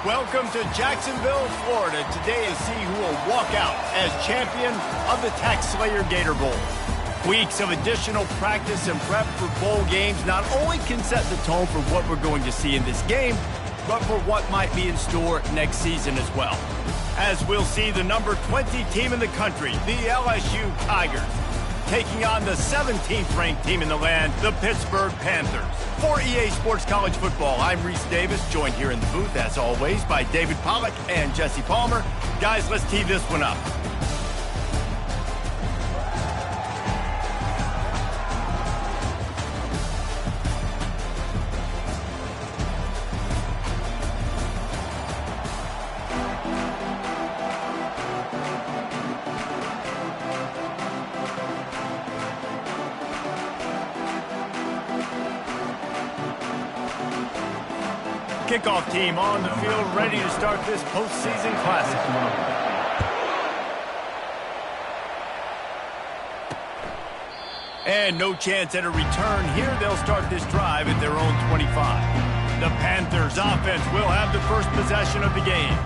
Welcome to Jacksonville, Florida. Today is see who will walk out as champion of the Tax Slayer Gator Bowl. Weeks of additional practice and prep for bowl games not only can set the tone for what we're going to see in this game, but for what might be in store next season as well. As we'll see the number 20 team in the country, the LSU Tigers, taking on the 17th ranked team in the land, the Pittsburgh Panthers. For EA Sports College Football, I'm Reese Davis, joined here in the booth, as always, by David Pollack and Jesse Palmer. Guys, let's tee this one up. Kickoff team on the field, ready to start this postseason classic. And no chance at a return here. They'll start this drive at their own 25. The Panthers offense will have the first possession of the game.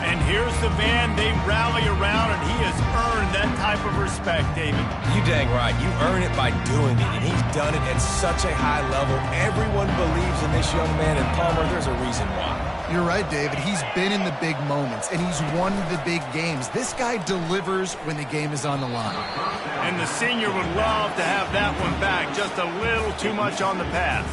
And here's the man they rally around, and he has earned that type of respect, David. You dang right. You earn it by doing it, and he's done it at such a high level. Everyone believes in this young man, and Palmer, there's a reason why. You're right, David. He's been in the big moments, and he's won the big games. This guy delivers when the game is on the line. And the senior would love to have that one back, just a little too much on the pass.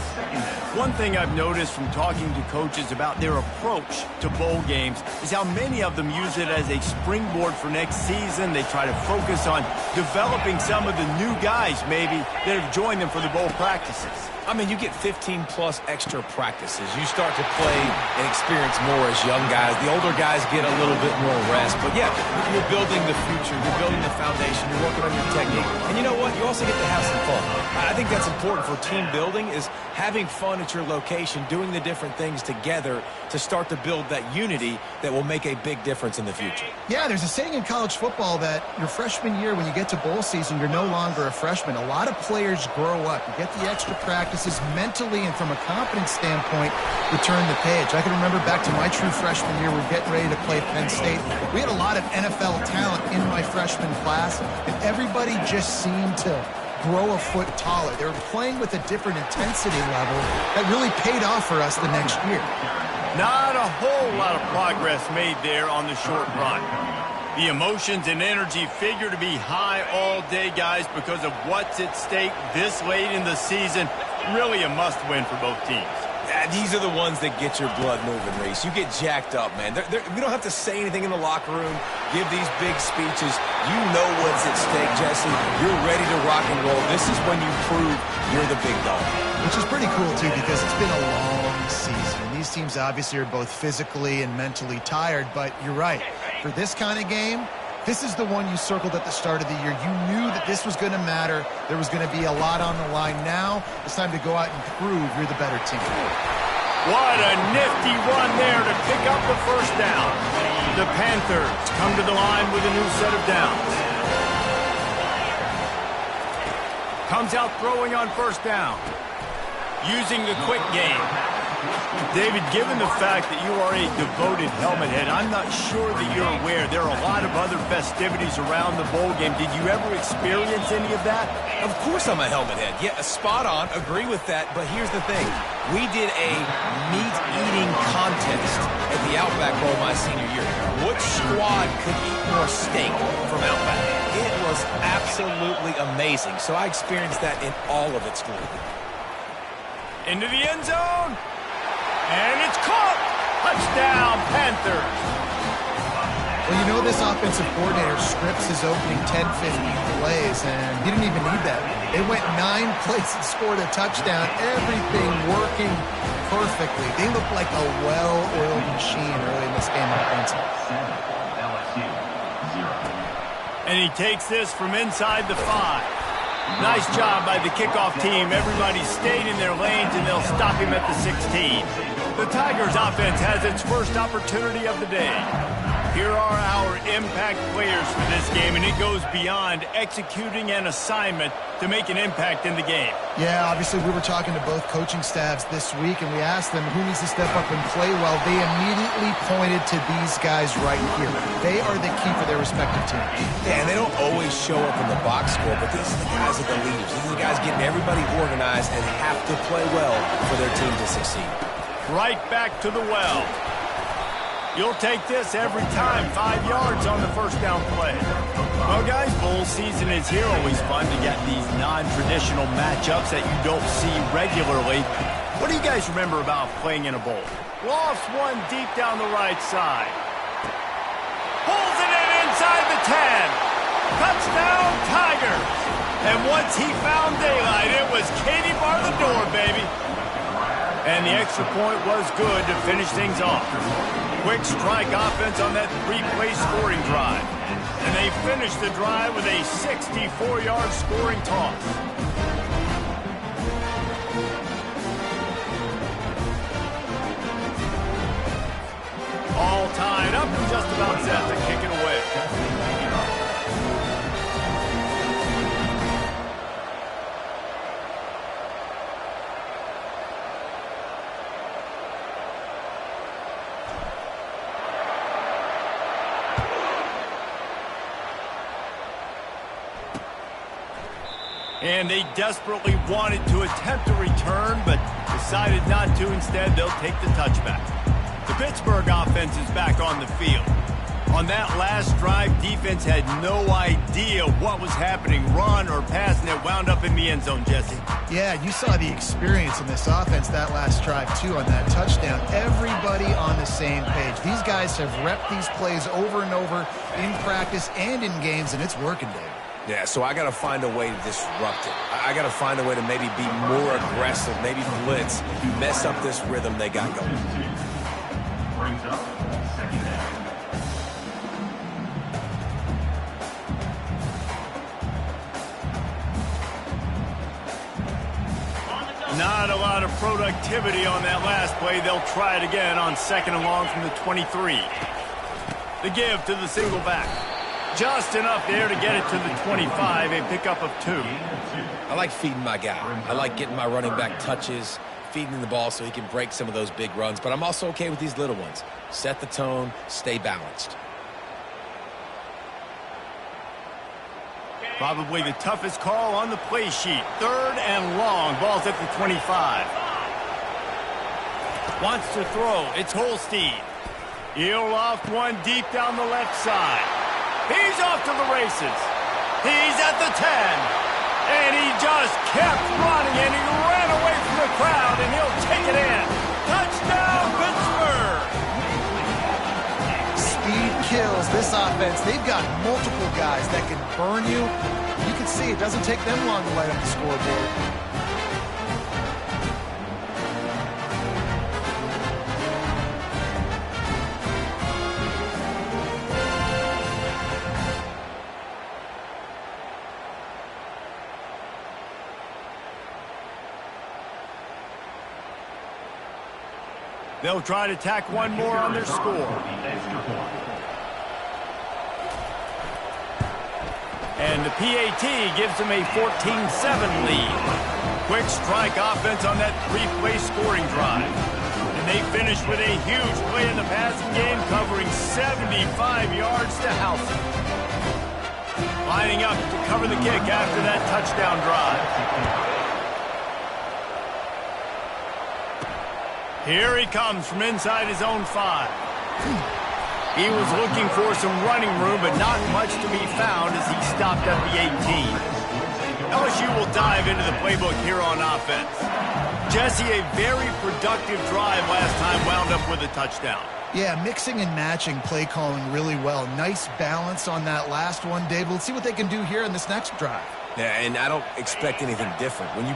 One thing I've noticed from talking to coaches about their approach to bowl games is how many of them use it as a springboard for next season. They try to focus on developing some of the new guys, maybe, that have joined them for the bowl practices. I mean, you get 15-plus extra practices. You start to play and experience more as young guys. The older guys get a little bit more rest. But, yeah, you're building the future. You're building the foundation. You're working on your technique. And you know what? You also get to have some fun. I think that's important for team building is having fun at your location, doing the different things together to start to build that unity that will make a big difference in the future. Yeah, there's a saying in college football that your freshman year, when you get to bowl season, you're no longer a freshman. A lot of players grow up. You get the extra practices mentally and from a confidence standpoint, you turn the page. I can remember back to my true freshman year, we're getting ready to play Penn State. We had a lot of NFL talent in my freshman class, and everybody just seemed to grow a foot taller. They were playing with a different intensity level that really paid off for us the next year. Not a whole lot of progress made there on the short run. The emotions and energy figure to be high all day, guys, because of what's at stake this late in the season. Really a must-win for both teams. These are the ones that get your blood moving, Reese. You get jacked up, man. We don't have to say anything in the locker room, give these big speeches. You know what's at stake, Jesse. You're ready to rock and roll. This is when you prove you're the big dog. Which is pretty cool, too, because it's been a long season. These teams obviously are both physically and mentally tired, but you're right. For this kind of game, this is the one you circled at the start of the year. You knew that this was going to matter. There was going to be a lot on the line. Now it's time to go out and prove you're the better team. What a nifty run there to pick up the first down. The Panthers come to the line with a new set of downs. Comes out throwing on first down. Using the quick game. David, given the fact that you are a devoted helmet head, I'm not sure that you're aware there are a lot of other festivities around the bowl game. Did you ever experience any of that? Of course I'm a helmet head. Yeah, spot on. Agree with that. But here's the thing. We did a meat-eating contest at the Outback Bowl my senior year. Which squad could eat more steak from Outback? It was absolutely amazing. So I experienced that in all of its glory. Into the end zone. And it's caught! Touchdown, Panthers! Well, you know this offensive coordinator scripts his opening 10, 15 plays, and he didn't even need that. They went 9 plays and scored a touchdown. Everything working perfectly. They look like a well-oiled machine early in this game offensively. And he takes this from inside the 5. Nice job by the kickoff team. Everybody stayed in their lanes, and they'll stop him at the 16. The Tigers offense has its first opportunity of the day. Here are our impact players for this game, and it goes beyond executing an assignment to make an impact in the game. Yeah, obviously we were talking to both coaching staffs this week, and we asked them who needs to step up and play well. They immediately pointed to these guys right here. They are the key for their respective teams. Yeah, and they don't always show up in the box score, but these are the guys that are the leaders. These are the guys getting everybody organized and have to play well for their team to succeed. Right back to the well. You'll take this every time. 5 yards on the first down play. Well, guys, bowl season is here. Always fun to get these non-traditional matchups that you don't see regularly. What do you guys remember about playing in a bowl? Lofts one deep down the right side. Pulls it in inside the 10. Touchdown, Tigers. And once he found daylight, it was Katie bar the door, baby. And the extra point was good to finish things off. Quick strike offense on that three-play scoring drive. And they finished the drive with a 64-yard scoring toss. All tied up and just about set to kick it away. And they desperately wanted to attempt a return, but decided not to. Instead, they'll take the touchback. The Pittsburgh offense is back on the field. On that last drive, defense had no idea what was happening, run or pass, and it wound up in the end zone, Jesse. Yeah, you saw the experience in this offense that last drive, too, on that touchdown. Everybody on the same page. These guys have repped these plays over and over in practice and in games, and it's working, Dave. Yeah, so I got to find a way to disrupt it. I got to find a way to maybe be more aggressive, maybe blitz, mess up this rhythm they got going. Brings up second down. Not a lot of productivity on that last play. They'll try it again on second and long from the 23. The give to the single back. Just enough there to get it to the 25, a pickup of 2. I like feeding my guy. I like getting my running back touches, feeding him the ball so he can break some of those big runs. But I'm also okay with these little ones. Set the tone, stay balanced. Probably the toughest call on the play sheet. Third and long. Ball's at the 25. Wants to throw. It's Holstein. He'll loft one deep down the left side. He's off to the races. He's at the 10. And he just kept running, and he ran away from the crowd, and he'll take it in. Touchdown, Pittsburgh! Speed kills this offense. They've got multiple guys that can burn you. You can see it doesn't take them long to light up the scoreboard. They'll try to tack one more on their score. And the PAT gives them a 14-7 lead. Quick strike offense on that three-play scoring drive. And they finish with a huge play in the passing game, covering 75 yards to Houston. Lining up to cover the kick after that touchdown drive. Here he comes from inside his own 5. He was looking for some running room, but not much to be found as he stopped at the 18. LSU will dive into the playbook here on offense. Jesse, a very productive drive last time, wound up with a touchdown. Yeah, mixing and matching play calling really well. Nice balance on that last one, Dave. Let's see what they can do here in this next drive. Yeah, and I don't expect anything different. When you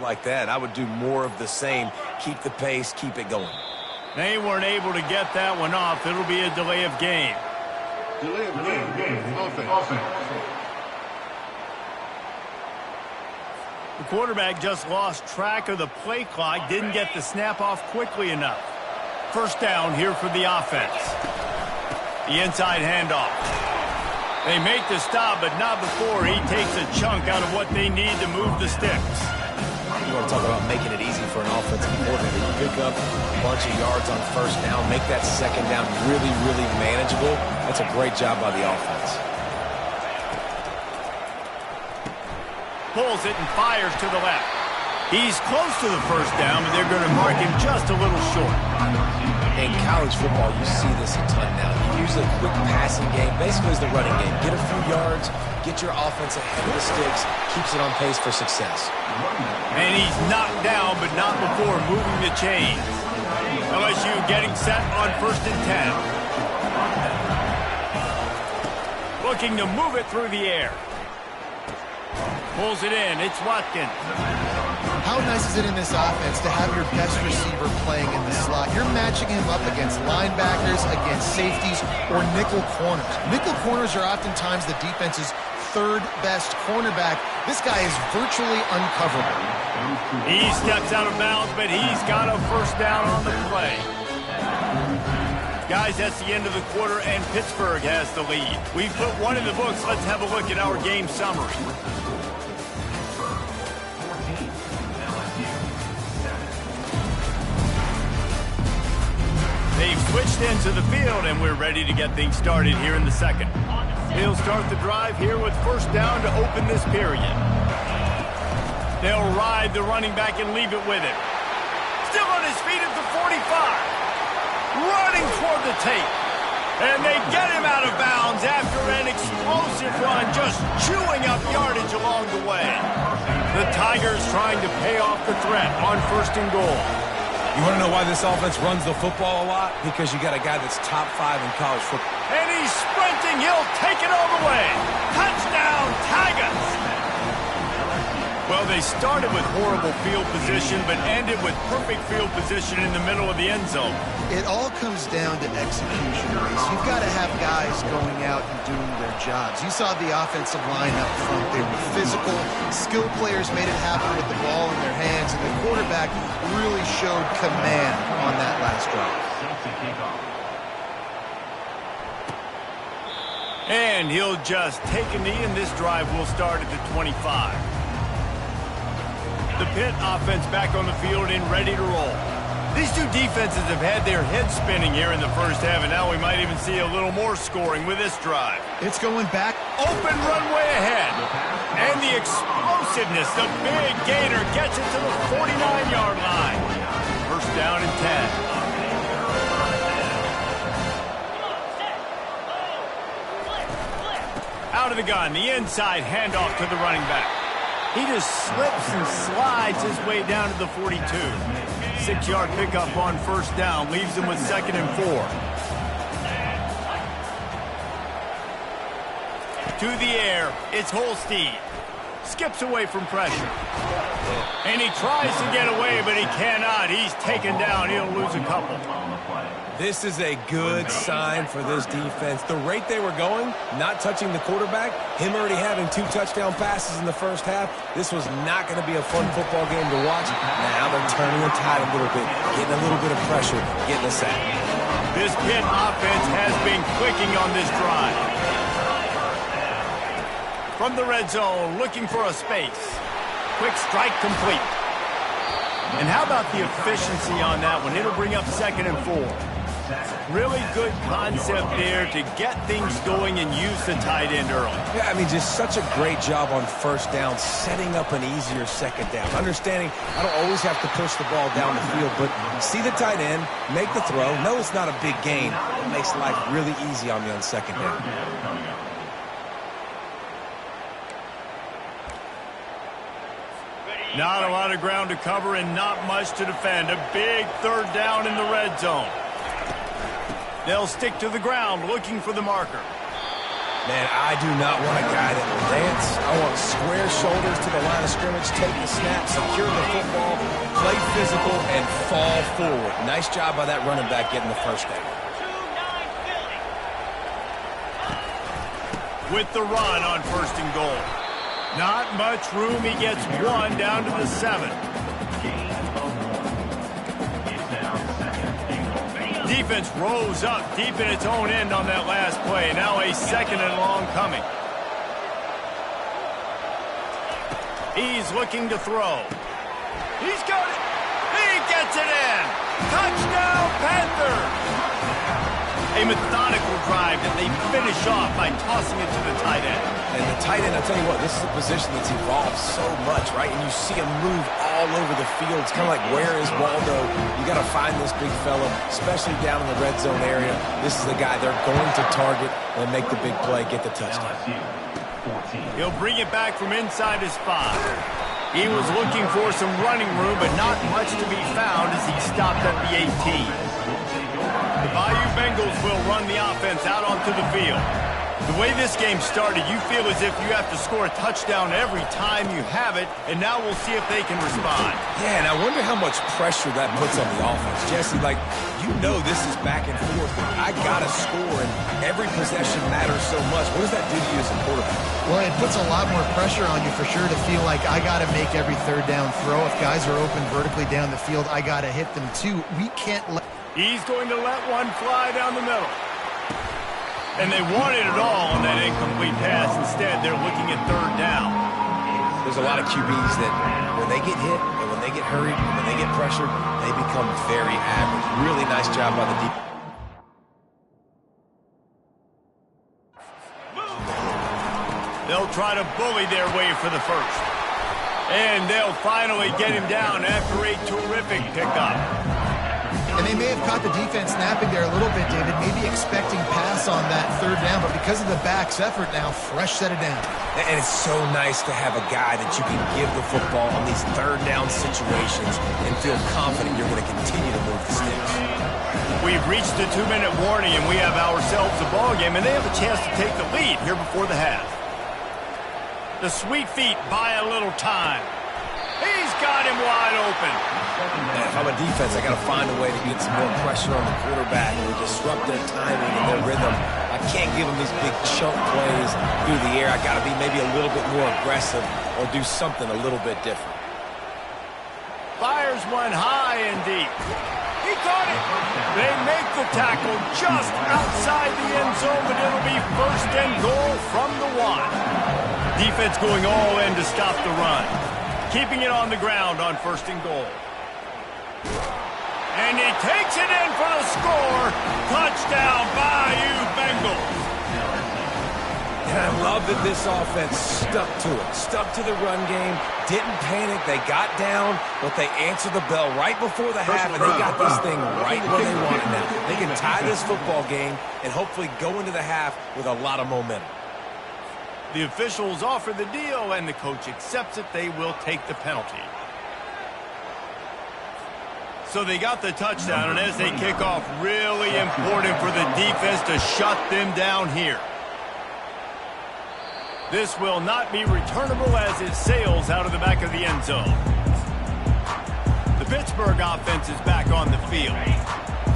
like that. I would do more of the same. Keep the pace, keep it going. They weren't able to get that one off. It'll be a delay of game. Delay of game. Offense. The quarterback just lost track of the play clock, didn't get the snap off quickly enough. First down here for the offense. The inside handoff. They make the stop, but not before he takes a chunk out of what they need to move the sticks. You want to talk about making it easy for an offensive coordinator. You pick up a bunch of yards on first down, make that second down really, really manageable. That's a great job by the offense. Pulls it and fires to the left. He's close to the first down, but they're going to mark him just a little short. In college football, you see this a ton now. You use a quick passing game, basically as the running game. Get a few yards, get your offense ahead of the sticks, keeps it on pace for success. And he's knocked down, but not before moving the chains. LSU getting set on 1st and 10. Looking to move it through the air. Pulls it in. It's Watkins. How nice is it in this offense to have your best receiver playing in the slot? You're matching him up against linebackers, against safeties, or nickel corners. Nickel corners are oftentimes the defense's third best cornerback. This guy is virtually uncoverable. He steps out of bounds, but he's got a first down on the play. Guys, that's the end of the quarter, and Pittsburgh has the lead. We've put one in the books. Let's have a look at our game summary. They've switched into the field, and we're ready to get things started here in the second. They'll start the drive here with first down to open this period. They'll ride the running back and leave it with him. Still on his feet at the 45. Running toward the tape. And they get him out of bounds after an explosive run, just chewing up yardage along the way. The Tigers trying to pay off the threat on 1st and goal. You want to know why this offense runs the football a lot? Because you got a guy that's top 5 in college football. And he's sprinting. He'll take it all the way. Touchdown, Tigers. Well, they started with horrible field position, but ended with perfect field position in the middle of the end zone. It all comes down to execution, Reese. You've got to have guys going out and doing their jobs. You saw the offensive line up front. They were physical. Skilled players made it happen with the ball in their hands, and the quarterback really showed command on that last drive. And he'll just take a knee, and this drive will start at the 25. The Pitt offense back on the field and ready to roll. These two defenses have had their heads spinning here in the first half, and now we might even see a little more scoring with this drive. It's going back. Open runway ahead. And the explosiveness, the big gainer gets it to the 49-yard line. First down and 10. Out of the gun, the inside handoff to the running back. He just slips and slides his way down to the 42. 6-yard pickup on first down, leaves him with 2nd and 4. To the air, it's Holstein. Skips away from pressure. And he tries to get away, but he cannot. He's taken down. He'll lose a couple. This is a good sign for this defense. The rate they were going, not touching the quarterback, him already having 2 touchdown passes in the first half, this was not going to be a fun football game to watch. Now they're turning the tide a little bit, getting a little bit of pressure, getting a sack. This Pitt offense has been clicking on this drive. From the red zone, looking for a space. Quick strike complete. And how about the efficiency on that one? It'll bring up 2nd and 4. Really good concept there to get things going and use the tight end early. Yeah, I mean, just such a great job on first down, setting up an easier second down. Understanding I don't always have to push the ball down the field, but see the tight end, make the throw. No, it's not a big gain. It makes life really easy on me on second down. Not a lot of ground to cover and not much to defend. A big 3rd down in the red zone. They'll stick to the ground looking for the marker. Man, I do not want a guy that will dance. I want square shoulders to the line of scrimmage, take the snap, secure the football, play physical, and fall forward. Nice job by that running back getting the first down. With the run on 1st and goal. Not much room. He gets 1 down to the 7. Defense rose up deep in its own end on that last play. Now a 2nd and long coming. He's looking to throw. He's got it. He gets it in. Touchdown, Panthers. A methodical drive that they finish off by tossing it to the tight end. And the tight end, I'll tell you what, this is a position that's evolved so much, right? And you see him move all over the field. It's kind of like, where is Waldo? You got to find this big fella, especially down in the red zone area. This is the guy they're going to target and make the big play, get the touchdown. He'll bring it back from inside his 5. He was looking for some running room, but not much to be found as he stopped at the 18. The Bayou Bengals will run the offense out onto the field. The way this game started, you feel as if you have to score a touchdown every time you have it, and now we'll see if they can respond. Yeah, and I wonder how much pressure that puts on the offense. Jesse, like, you know this is back and forth. I got to score, and every possession matters so much. What does that do to you as a quarterback? Well, it puts a lot more pressure on you for sure to feel like I got to make every 3rd down throw. If guys are open vertically down the field, I got to hit them too. We can't let... He's going to let one fly down the middle. And they wanted it all on that incomplete pass. Instead, they're looking at 3rd down. There's a lot of QBs that when they get hit and when they get hurried and when they get pressured, they become very average. Really nice job by the defense. They'll try to bully their way for the 1st. And they'll finally get him down after a terrific pickup. And they may have caught the defense napping there a little bit, David, maybe expecting pass on that 3rd down, but because of the back's effort now, fresh set it down. And it's so nice to have a guy that you can give the football on these 3rd down situations and feel confident you're going to continue to move the sticks. We've reached the 2-minute warning, and we have ourselves a ball game, and they have a chance to take the lead here before the half. The sweet feet buy a little time. He's got him wide open. Man, if I'm a defense, I got to find a way to get some more pressure on the quarterback and disrupt their timing and their rhythm. I can't give them these big chunk plays through the air. I got to be maybe a little bit more aggressive or do something a little bit different. Fires one high and deep. He caught it. They make the tackle just outside the end zone, but it'll be 1st and goal from the 1. Defense going all in to stop the run. Keeping it on the ground on 1st and goal. And he takes it in for the score. Touchdown, Bayou Bengals. And I love that this offense stuck to it. Stuck to the run game. Didn't panic. They got down, but they answered the bell right before the half, and they got this thing right where they want it now. They can tie this football game and hopefully go into the half with a lot of momentum. The officials offer the deal, and the coach accepts it. They will take the penalty. So they got the touchdown, and as they kick off, really important for the defense to shut them down here. This will not be returnable as it sails out of the back of the end zone. The Pittsburgh offense is back on the field.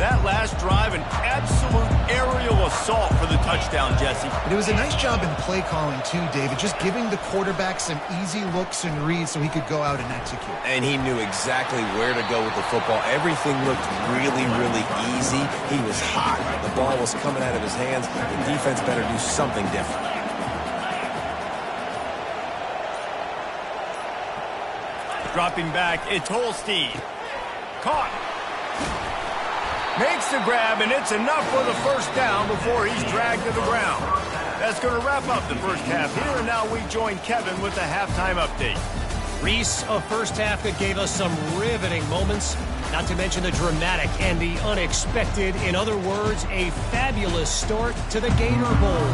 That last drive, an absolute aerial assault for the touchdown, Jesse. But it was a nice job in play calling, too, David, just giving the quarterback some easy looks and reads so he could go out and execute. And he knew exactly where to go with the football. Everything looked really, really easy. He was hot. The ball was coming out of his hands. The defense better do something different. Dropping back, it's Holstein. Caught. Makes the grab, and it's enough for the 1st down before he's dragged to the ground. That's going to wrap up the first half here, and now we join Kevin with the halftime update. Reese, a first half that gave us some riveting moments, not to mention the dramatic and the unexpected. In other words, a fabulous start to the Gator Bowl.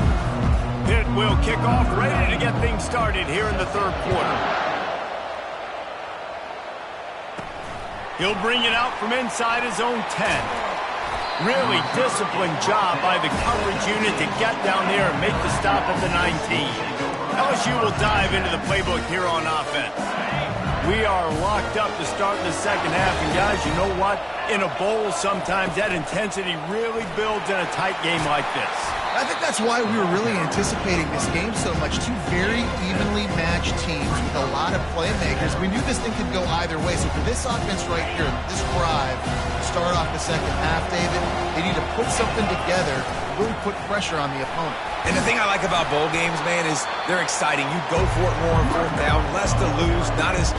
Pitt will kick off, ready to get things started here in the 3rd quarter. He'll bring it out from inside his own 10. Really disciplined job by the coverage unit to get down there and make the stop at the 19. LSU will dive into the playbook here on offense. We are locked up to start the second half, and guys, you know what? In a bowl, sometimes that intensity really builds in a tight game like this. I think that's why we were really anticipating this game so much. Two very evenly matched teams with a lot of playmakers. We knew this thing could go either way. So for this offense right here, this drive, start off the second half, David, they need to put something together, really put pressure on the opponent. And the thing I like about bowl games, man, is they're exciting. You go for it more on fourth down, less to lose, not as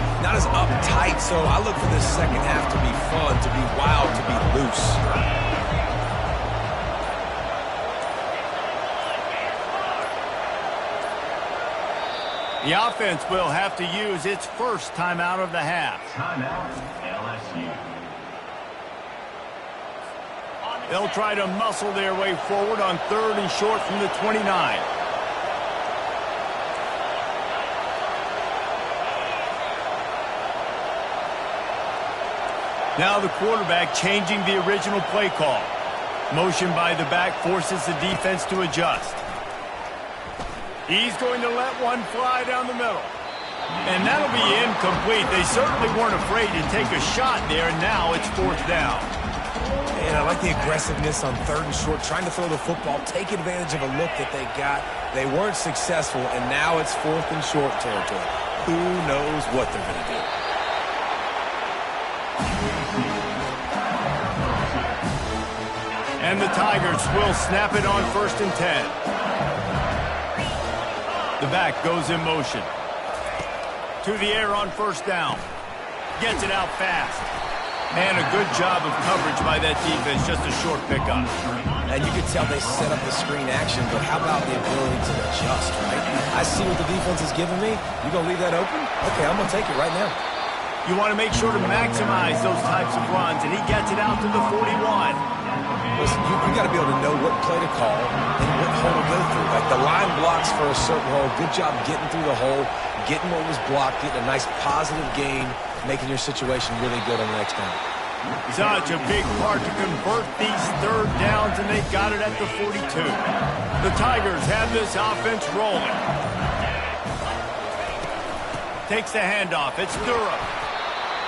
uptight. So I look for this second half to be fun, to be wild, to be loose. The offense will have to use its first timeout of the half. Timeout, LSU. They'll try to muscle their way forward on 3rd and short from the 29. Now the quarterback changing the original play call. Motion by the back forces the defense to adjust. He's going to let one fly down the middle. And that'll be incomplete. They certainly weren't afraid to take a shot there. Now it's 4th down. And I like the aggressiveness on 3rd and short, trying to throw the football, take advantage of a look that they got. They weren't successful, and now it's 4th and short territory. Who knows what they're going to do? And the Tigers will snap it on 1st and 10. The back goes in motion. To the air on 1st down. Gets it out fast. And a good job of coverage by that defense. Just a short pickup. And you can tell they set up the screen action, but how about the ability to adjust, right? I see what the defense is giving me. You going to leave that open? Okay, I'm going to take it right now. You want to make sure to maximize those types of runs, and he gets it out to the 41. Listen, you got to be able to know what play to call and what hole to go through. Like the line blocks for a certain hole. Good job getting through the hole, getting what was blocked, getting a nice positive gain, making your situation really good on the next down. Such a big part to convert these 3rd downs, and they got it at the 42. The Tigers have this offense rolling. Takes the handoff. It's Durham.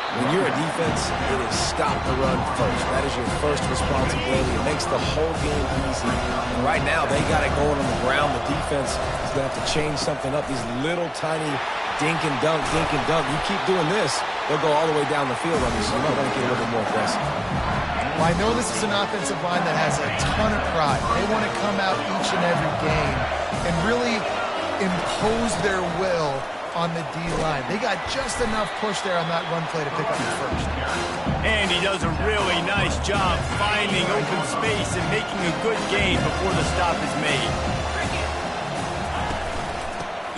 When you're a defense, it is stop the run first. That is your first responsibility. It makes the whole game easy. And right now, they got it going on the ground. The defense is going to have to change something up. These little tiny dink and dunk, dink and dunk. You keep doing this, they'll go all the way down the field on you, so you might want to get a little bit more aggressive. Well, I know this is an offensive line that has a ton of pride. They want to come out each and every game and really impose their will on the D-line. They got just enough push there on that run play to pick up the first. And he does a really nice job finding open space and making a good gain before the stop is made.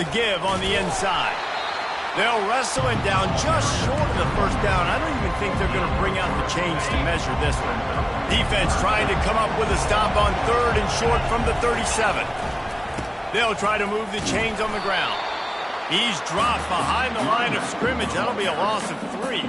The give on the inside. They'll wrestle it down just short of the 1st down. I don't even think they're going to bring out the chains to measure this one. Defense trying to come up with a stop on 3rd and short from the 37. They'll try to move the chains on the ground. He's dropped behind the line of scrimmage. That'll be a loss of 3.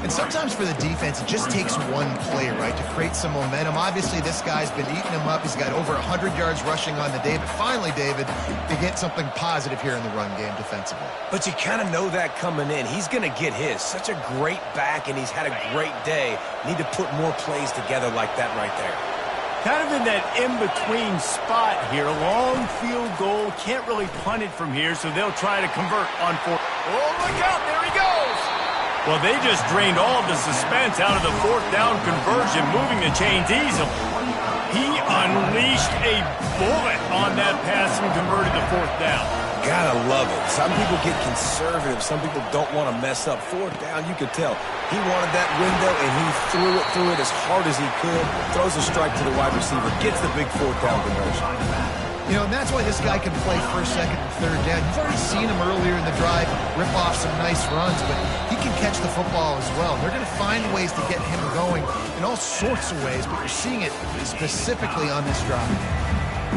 And sometimes for the defense, it just takes one play, right, to create some momentum. Obviously, this guy's been eating him up. He's got over 100 yards rushing on the day. But finally, David, they get something positive here in the run game defensively. But you kind of know that coming in. He's going to get his. Such a great back, and he's had a great day. Need to put more plays together like that right there. Kind of in that in-between spot here. Long field goal. Can't really punt it from here, so they'll try to convert on 4th. Oh, look out. There he goes. Well, they just drained all of the suspense out of the 4th down conversion, moving the chains easily. He unleashed a bullet on that pass and converted the 4th down. Gotta love it. Some people get conservative. Some people don't want to mess up. 4th down, you could tell. He wanted that window, and he threw it as hard as he could. Throws a strike to the wide receiver. Gets the big 4th down conversion. You know, and that's why this guy can play 1st, 2nd, and 3rd down. You've already seen him earlier in the drive rip off some nice runs, but he can catch the football as well. They're going to find ways to get him going in all sorts of ways, but you're seeing it specifically on this drive.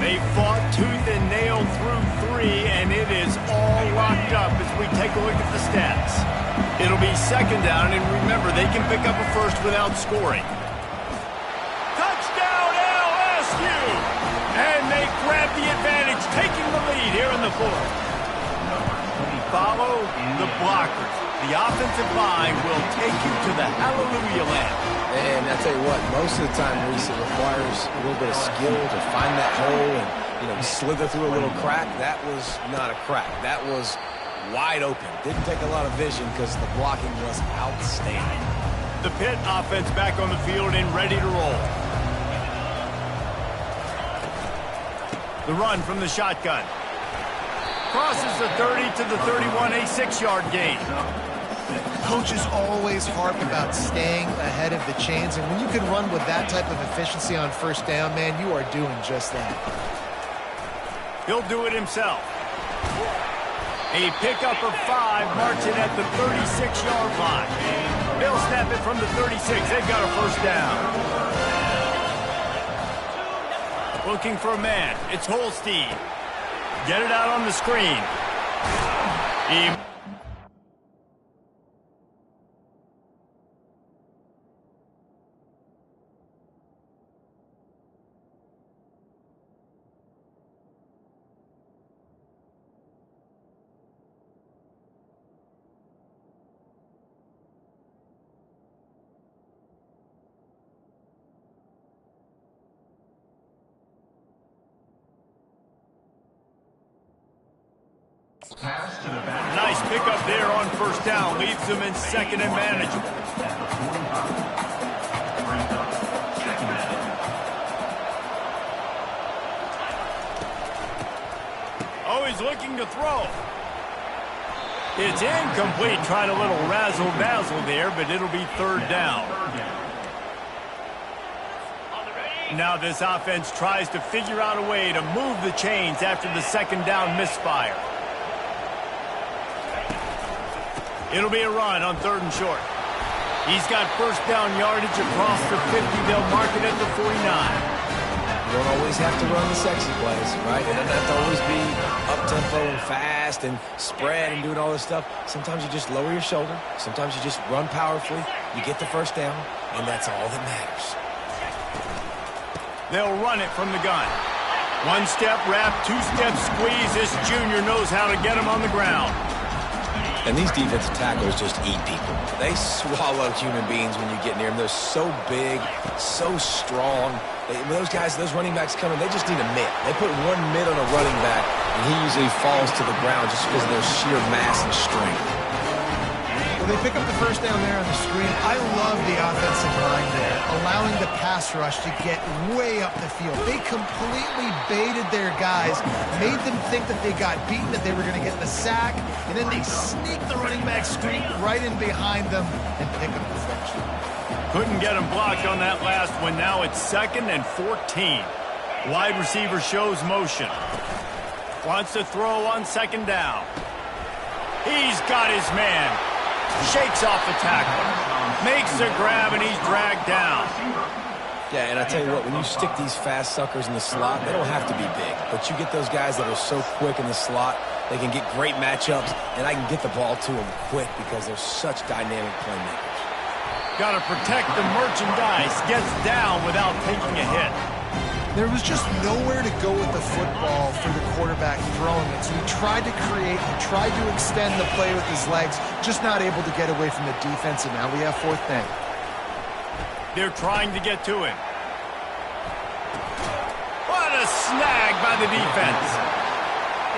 They fought tooth and nail through 3, and it is all locked up as we take a look at the stats. It'll be 2nd down, and remember, they can pick up a first without scoring. Touchdown! grab the advantage, taking the lead here in the fourth. Follow the blockers. The offensive line will take you to the hallelujah land. And I tell you what, most of the time, Reese, it requires a little bit of skill to find that hole and, slither through a little crack. That was not a crack. That was wide open. Didn't take a lot of vision because the blocking was outstanding. The Pitt offense back on the field and ready to roll. The run from the shotgun. Crosses the 30 to the 31, a 6-yard gain. Coaches always harp about staying ahead of the chains, and when you can run with that type of efficiency on first down, man, you are doing just that. He'll do it himself. A pickup of 5, marching at the 36-yard line. They'll snap it from the 36. They've got a first down. Looking for a man. It's Holstein. Get it out on the screen. Nice pickup there on first down. Leaves them in second and manageable. Oh, he's looking to throw. It's incomplete. Tried a little razzle-dazzle there, but it'll be third down. Now this offense tries to figure out a way to move the chains after the second down misfire. It'll be a run on third and short. He's got first down yardage across the 50. They'll mark it at the 49. You don't always have to run the sexy plays, right? It doesn't have to always be up-tempo and fast and spread and doing all this stuff. Sometimes you just lower your shoulder. Sometimes you just run powerfully. You get the first down, and that's all that matters. They'll run it from the gun. One-step wrap, two-step squeeze. This junior knows how to get him on the ground. And these defensive tackles just eat people. They swallow human beings when you get near them. They're so big, so strong. When those guys, those running backs come in, they just need a mitt. They put one mitt on a running back, and he usually falls to the ground just because of their sheer mass and strength. Well, they pick up the first down there on the screen. I love the offensive line there, allowing the pass rush to get way up the field. They completely baited their guys, made them think that they got beaten, that they were going to get the sack, and then they sneak the running back screen right in behind them and pick up the first. Couldn't get him blocked on that last one. Now it's 2nd and 14. Wide receiver shows motion. Wants to throw on second down. He's got his man. Shakes off the tackle. Makes the grab, and he's dragged down. Yeah, and I tell you what, when you stick these fast suckers in the slot, they don't have to be big. But you get those guys that are so quick in the slot, they can get great matchups, and I can get the ball to them quick because they're such dynamic playmakers. Got to protect the merchandise. Gets down without taking a hit. There was just nowhere to go with the football for the quarterback throwing it. So he tried to create, he tried to extend the play with his legs, just not able to get away from the defense, and now we have 4th down. They're trying to get to him. What a snag by the defense.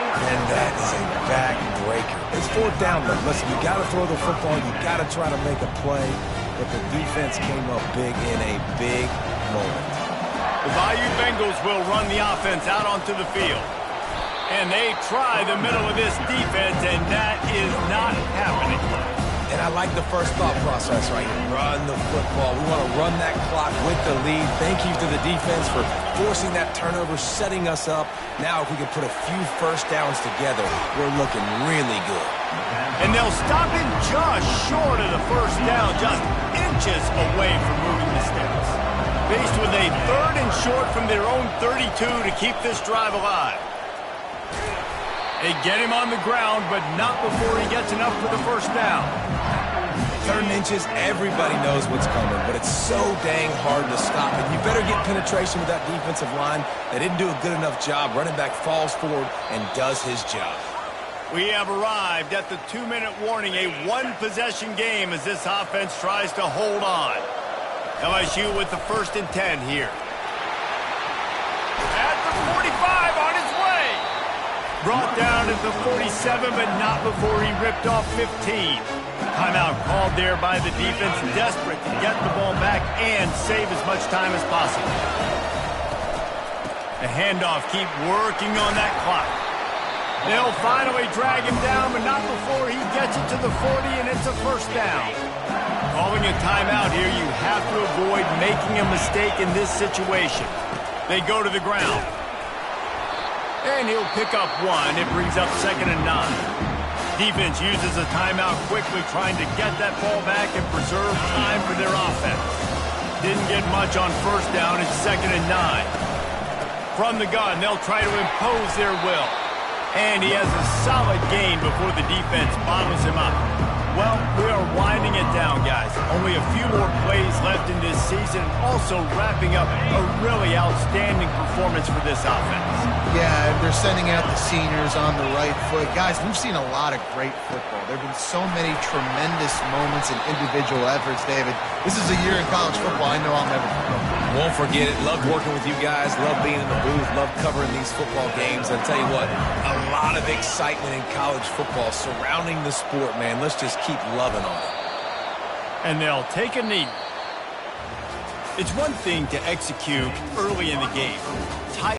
And that is a backbreaker. It's 4th down, though. Listen, you got to throw the football. You got to try to make a play. But the defense came up big in a big moment. The Bayou Bengals will run the offense out onto the field. And they try the middle of this defense, and that is not happening. And I like the first thought process right here. Run the football. We want to run that clock with the lead. Thank you to the defense for forcing that turnover, setting us up. Now if we can put a few first downs together, we're looking really good. And they'll stop him just short of the first down, just inches away from moving the sticks. Faced with a 3rd and short from their own 32 to keep this drive alive. They get him on the ground, but not before he gets enough for the first down. 3rd and inches, everybody knows what's coming, but it's so dang hard to stop it. You better get penetration with that defensive line. They didn't do a good enough job. Running back falls forward and does his job. We have arrived at the 2-minute warning, a one-possession game as this offense tries to hold on. LSU with the 1st and 10 here. At the 45, on his way. Brought down at the 47, but not before he ripped off 15. Timeout called there by the defense, desperate to get the ball back and save as much time as possible. The handoff, keep working on that clock. They'll finally drag him down, but not before he gets it to the 40, and it's a 1st down. Calling a timeout here, you have to avoid making a mistake in this situation. They go to the ground. And he'll pick up 1. It brings up 2nd and 9. Defense uses a timeout quickly, trying to get that ball back and preserve time for their offense. Didn't get much on 1st down. It's 2nd and 9. From the gun, they'll try to impose their will. And he has a solid gain before the defense bottles him up. Well, we are winding it down, guys. Only a few more plays left in this season. Also wrapping up a really outstanding performance for this offense. Yeah, and they're sending out the seniors on the right foot. Guys, we've seen a lot of great football. There have been so many tremendous moments and individual efforts, David. This is a year in college football I know I'll never forget. Won't forget it. Loved working with you guys. Loved being in the booth. Loved covering these football games. I'll tell you what, a lot of excitement in college football surrounding the sport, man. Let's just keep loving on it. And they'll take a knee. It's one thing to execute early in the game.